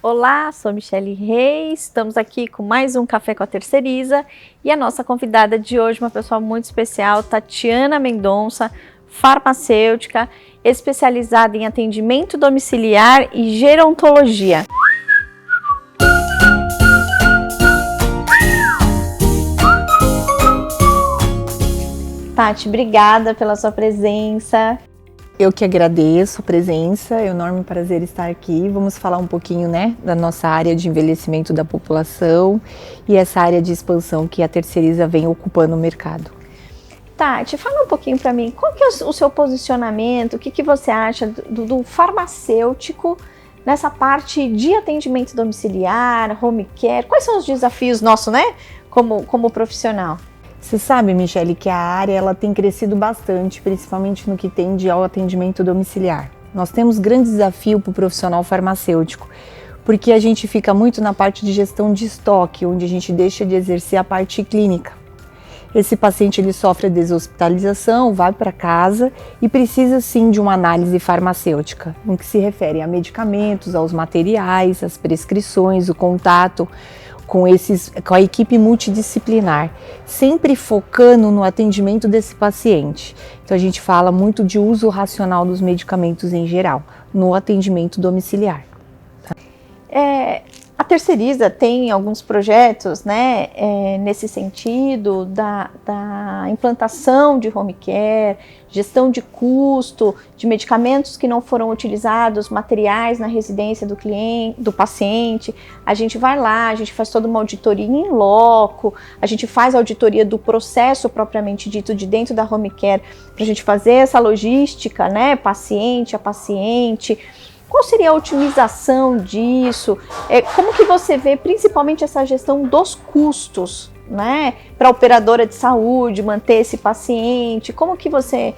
Olá, sou Michele Reis, estamos aqui com mais um Café com a Terceiriza e a nossa convidada de hoje, uma pessoa muito especial, Tatiana Mendonça, farmacêutica, especializada em atendimento domiciliar e gerontologia. Tati, obrigada pela sua presença. Eu que agradeço a presença, é um enorme prazer estar aqui. Vamos falar um pouquinho, da nossa área de envelhecimento da população e essa área de expansão que a Terceiriza vem ocupando o mercado. Tati, fala um pouquinho para mim, qual que é o seu posicionamento, o que você acha do farmacêutico nessa parte de atendimento domiciliar, home care? Quais são os desafios nossos, como profissional? Você sabe, Michele, que a área ela tem crescido bastante, principalmente no que tende ao atendimento domiciliar. Nós temos grande desafio para o profissional farmacêutico, porque a gente fica muito na parte de gestão de estoque, onde a gente deixa de exercer a parte clínica. Esse paciente ele sofre a deshospitalização, vai para casa e precisa sim de uma análise farmacêutica, no que se refere a medicamentos, aos materiais, às prescrições, o contato com a equipe multidisciplinar, sempre focando no atendimento desse paciente. Então a gente fala muito de uso racional dos medicamentos em geral, no atendimento domiciliar. A Terceiriza tem alguns projetos, nesse sentido da implantação de home care, gestão de custo, de medicamentos que não foram utilizados, materiais na residência do cliente, do paciente. A gente vai lá, a gente faz toda uma auditoria em loco, a gente faz a auditoria do processo propriamente dito de dentro da home care, para a gente fazer essa logística, paciente a paciente. Qual seria a otimização disso? Como que você vê principalmente essa gestão dos custos, para a operadora de saúde, manter esse paciente? Como que você...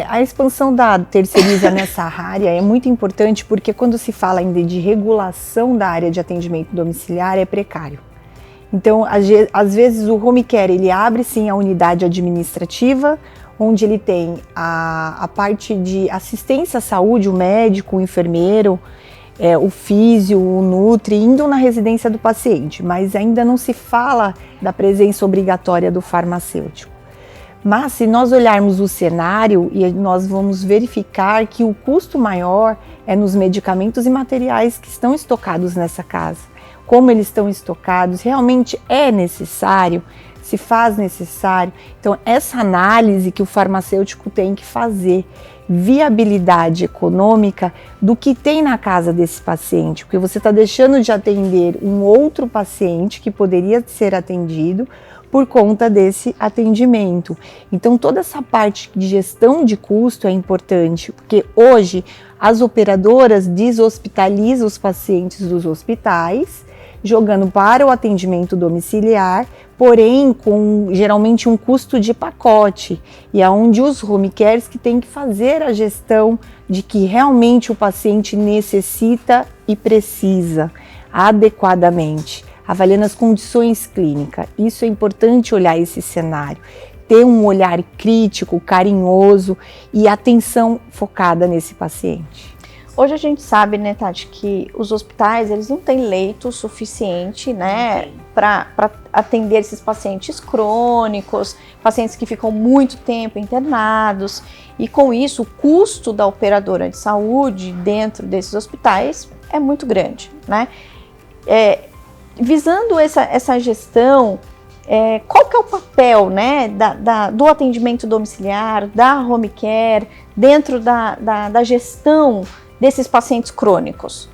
A expansão da Terceiriza nessa área é muito importante porque quando se fala ainda de regulação da área de atendimento domiciliar é precário. Então, às vezes o home care ele abre sim a unidade administrativa, onde ele tem a parte de assistência à saúde, o médico, o enfermeiro, o físio, o nutri, indo na residência do paciente, mas ainda não se fala da presença obrigatória do farmacêutico. Mas se nós olharmos o cenário, nós vamos verificar que o custo maior é nos medicamentos e materiais que estão estocados nessa casa. Como eles estão estocados, realmente é necessário, se faz necessário. Então, essa análise que o farmacêutico tem que fazer, viabilidade econômica do que tem na casa desse paciente, porque você está deixando de atender um outro paciente que poderia ser atendido por conta desse atendimento. Então, toda essa parte de gestão de custo é importante, porque hoje as operadoras deshospitalizam os pacientes dos hospitais, jogando para o atendimento domiciliar, porém com geralmente um custo de pacote, e é onde os home cares que têm que fazer a gestão de que realmente o paciente necessita e precisa adequadamente, avaliando as condições clínicas. Isso é importante olhar esse cenário, ter um olhar crítico, carinhoso e atenção focada nesse paciente. Hoje a gente sabe, Tati, que os hospitais eles não têm leito suficiente, para atender esses pacientes crônicos, pacientes que ficam muito tempo internados, e com isso o custo da operadora de saúde dentro desses hospitais é muito grande, Visando essa gestão, qual que é o papel, do atendimento domiciliar, da home care, dentro da gestão desses pacientes crônicos?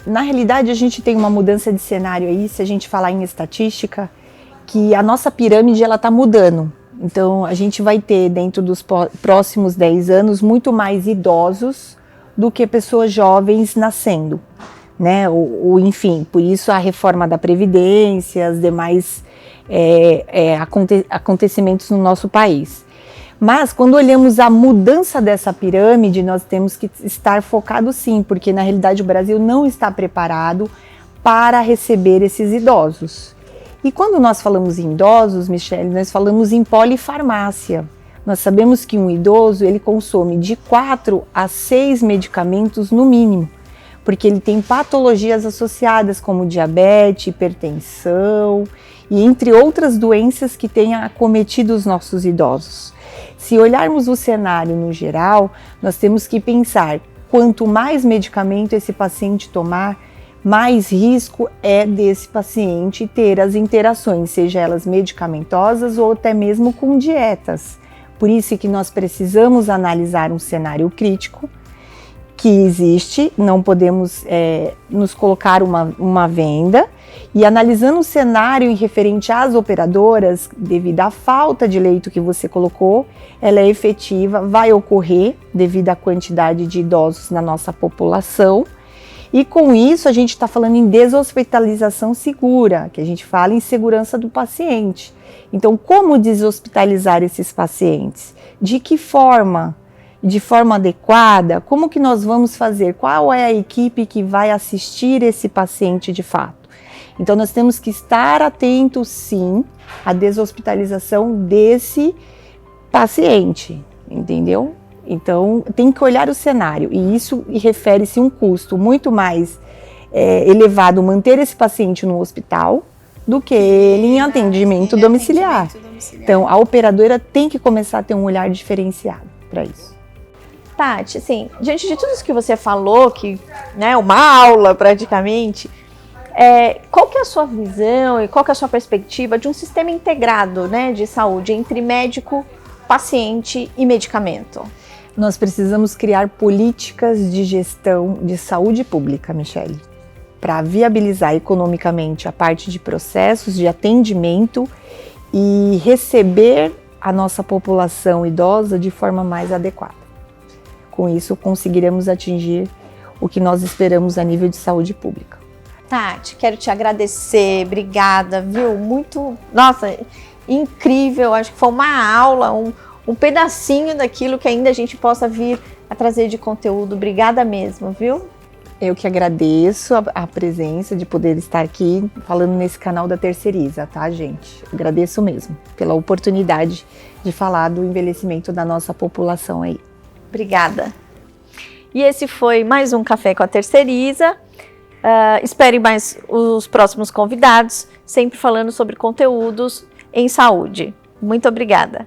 Na realidade, a gente tem uma mudança de cenário aí, se a gente falar em estatística, que a nossa pirâmide está mudando. Então, a gente vai ter, dentro dos próximos 10 anos, muito mais idosos do que pessoas jovens nascendo, enfim, por isso a reforma da Previdência, os demais acontecimentos no nosso país. Mas quando olhamos a mudança dessa pirâmide, nós temos que estar focados sim, porque na realidade o Brasil não está preparado para receber esses idosos. E quando nós falamos em idosos, Michele, nós falamos em polifarmácia. Nós sabemos que um idoso ele consome de 4 a 6 medicamentos no mínimo. porque ele tem patologias associadas como diabetes, hipertensão e entre outras doenças que têm acometido os nossos idosos. Se olharmos o cenário no geral, nós temos que pensar, quanto mais medicamento esse paciente tomar, mais risco é desse paciente ter as interações, seja elas medicamentosas ou até mesmo com dietas. Por isso que nós precisamos analisar um cenário crítico que existe, não podemos nos colocar uma venda, e analisando o cenário em referente às operadoras, devido à falta de leito que você colocou, ela é efetiva, vai ocorrer devido à quantidade de idosos na nossa população, e com isso a gente está falando em deshospitalização segura, que a gente fala em segurança do paciente. Então, como deshospitalizar esses pacientes? De que forma? De forma adequada? Como que nós vamos fazer? Qual é a equipe que vai assistir esse paciente de fato? Então, nós temos que estar atentos, sim, à deshospitalização desse paciente, entendeu? Então, tem que olhar o cenário, e isso refere-se a um custo muito mais elevado manter esse paciente no hospital do que ele em atendimento domiciliar. Então, a operadora tem que começar a ter um olhar diferenciado para isso. Tati, assim, diante de tudo isso que você falou, que, né, uma aula praticamente, qual que é a sua visão e qual que é a sua perspectiva de um sistema integrado, né, de saúde entre médico, paciente e medicamento? Nós precisamos criar políticas de gestão de saúde pública, Michele, para viabilizar economicamente a parte de processos de atendimento e receber a nossa população idosa de forma mais adequada. Com isso, conseguiremos atingir o que nós esperamos a nível de saúde pública. Tati, quero te agradecer, obrigada, viu? Muito, nossa, incrível, acho que foi uma aula, um pedacinho daquilo que ainda a gente possa vir a trazer de conteúdo. Obrigada mesmo, viu? Eu que agradeço a presença de poder estar aqui falando nesse canal da Terceiriza, tá, gente? Agradeço mesmo pela oportunidade de falar do envelhecimento da nossa população aí. Obrigada. E esse foi mais um Café com a Terceiriza. Espere mais os próximos convidados, sempre falando sobre conteúdos em saúde. Muito obrigada.